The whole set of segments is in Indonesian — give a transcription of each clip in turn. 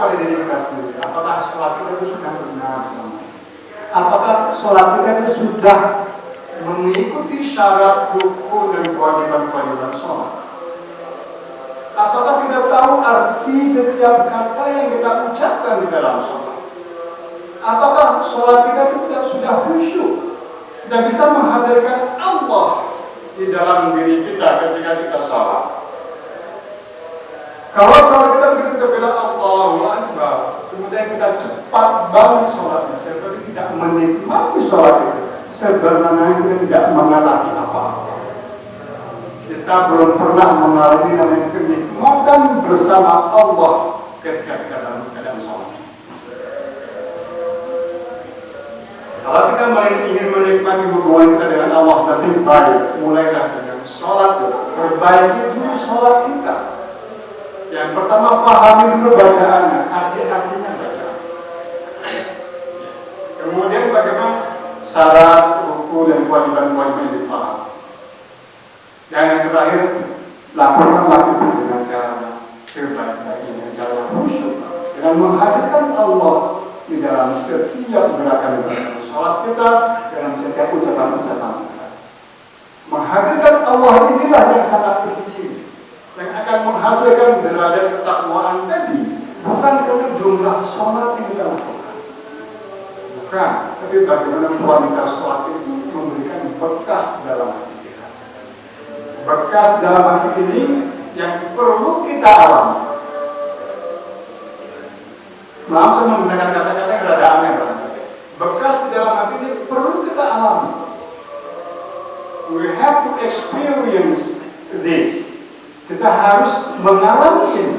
pada diri kita sendiri. Apakah sholat kita itu sudah benar selama ini? Apakah sholat kita itu sudah mengikuti syarat rukun dan kewajiban sholat? Apakah kita tahu arti setiap kata yang kita ucapkan di dalam sholat? Apakah sholat kita itu sudah khusyuk? Kita bisa menghadirkan Allah di dalam diri kita ketika kita sholat. Kalau sholat kita begitu kita bilang Allahu Akbar, kemudian kita cepat banget sholatnya, seperti tidak menikmati sholat itu, sebenarnya kita tidak mengalami apa-apa. Kita belum pernah mengalami namanya kenikmatan bersama Allah ketika kita dalam keadaan sholat. Kalau kita ingin menikmati hubungan kita dengan Allah lebih baik, mulailah dengan sholat. Perbaiki dulu sholat kita. Yang pertama, pahami dulu bacaannya, arti-artinya bacaan. Kemudian bagaimana syarat, rukun dan kewajiban-kewajiban yang difaham. Dan yang terakhir, lakukanlah itu dengan cara sebaik-baiknya, dengan cara khusyuk, dengan menghadirkan Allah di dalam setiap gerakan sholat kita, dalam setiap ucapan-ucapan kita. Menghadirkan Allah inilah yang sangat penting, yang akan menghasilkan derajat ketakwaan tadi, bukan karena jumlah sholat yang kita lakukan, bukan, tapi bagaimana kualitas sholat itu memberikan bekas dalam hati kita. Bekas dalam hati ini yang perlu kita alami. Maaf, saya menggunakan kata-kata yang rada aneh barangkali. Bekas di dalam hati ini perlu kita alami. We have to experience this. Kita harus mengalami ini.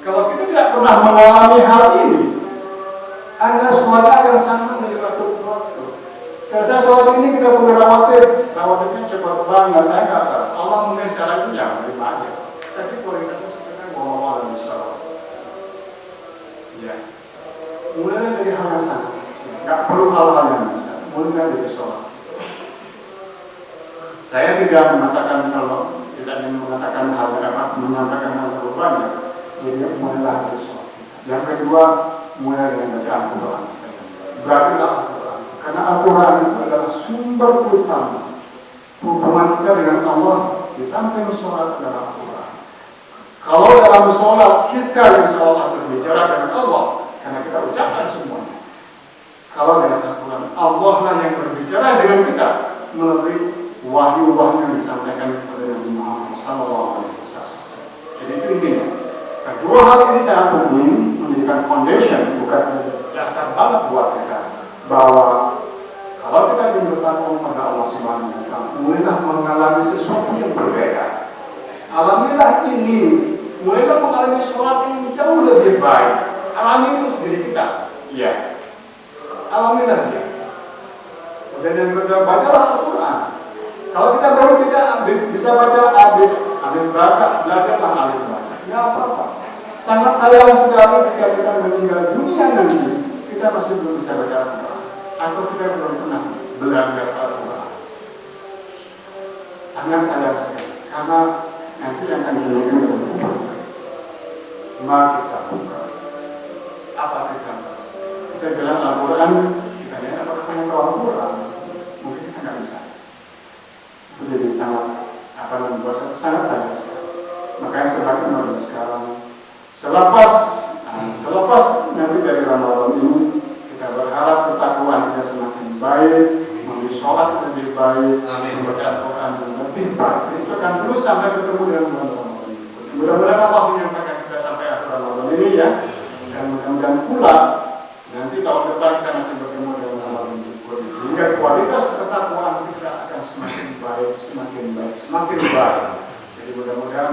Kalau kita tidak pernah mengalami hal ini, Anda sholat akan sama dari waktu ke waktu. Selesai sholat ini kita perlu rawatibnya cepat banget. Saya kata Allah mungkin secara itu jangan terima aja. Tapi kualitasnya sebenarnya walau bisa. Ya, mulai dari hal yang sangat kecil. Nggak perlu hal-hal yang besar. Mulai dari sholat. Saya tidak mengatakan kalau tidak ingin mengatakan hal yang apa, menyampaikan hal terlalu banyak. Jadi mulailah dari sholat. Yang kedua, mulai dengan baca Al-Quran. Bacalah Al-Quran. Karena Al-Quran itu adalah sumber utama hubungan kita dengan Allah di samping sholat adalah Al-Quran. Kalau dalam sholat kita yang seolah berbicara dengan Allah, karena kita ucapkan semuanya. Kalau dalam Al-Quran, Allah lah yang berbicara dengan kita melalui wahyu-wahyu yang disampaikan kepada Nabi Muhammad SAW. Jadi itu intinya. Kedua hal ini sangat penting menjadikan foundation, bukan dasar banget buat kita, bahwa kalau kita ingin bertakwa pada Allah Subhanahu Wa Taala, mulailah mengalami sesuatu yang berbeda. Alamilah ini, mulailah mengalami sholat yang jauh lebih baik. Alami itu untuk diri kita. Iya. Alamilah dia. Dan yang kedua, bacalah Al-Quran. Kalau kita baru bisa baca alif baca, belajarlah alif baca. Ya apa-apa. Sangat sayang sekali ketika kita meninggal dunia nanti, kita masih belum bisa baca Al-Quran. Atau kita belum pernah belajar Al-Quran. Sangat sayang sekali. Karena nanti yang akan diberikan dalam kubur. Mari kita buka. Apa kita bilang Al-Quran, kita lihat apakah kamu tahu Al-Quran? Mungkin kita nggak bisa. Itu jadi sangat sangat sayang sekali. Makanya sebaiknya mulai sekarang. Selepas nanti dari Ramadan ini, kita berharap ketakwaan kita semakin baik, memberi sholat lebih baik, membaca Al-Quran lebih baik. Itu akan terus sampai ketemu dengan bulan Ramadan. Mudah-mudahan Allah menyampaikan kita sampai akhir Ramadan ini ya. Dan mudah-mudahan pula nanti tahun depan kita masih bertemu dengan Ramadan berikutnya. Sehingga kualitas ketakwaan kita akan semakin baik, semakin baik. Jadi mudah-mudahan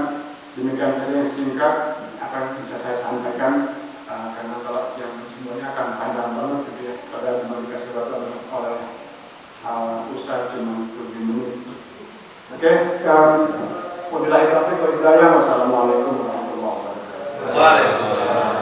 demikian saja yang singkat akan bisa saya sampaikan. Karena kalau yang semuanya akan panjang banget gitu ya, pada dikasih waktu oleh Ustaz cuma 7 menit. Oke, wabillahi taufiq wal hidayah. Wassalamualaikum warahmatullahi wabarakatuh. Waalaikumsalam.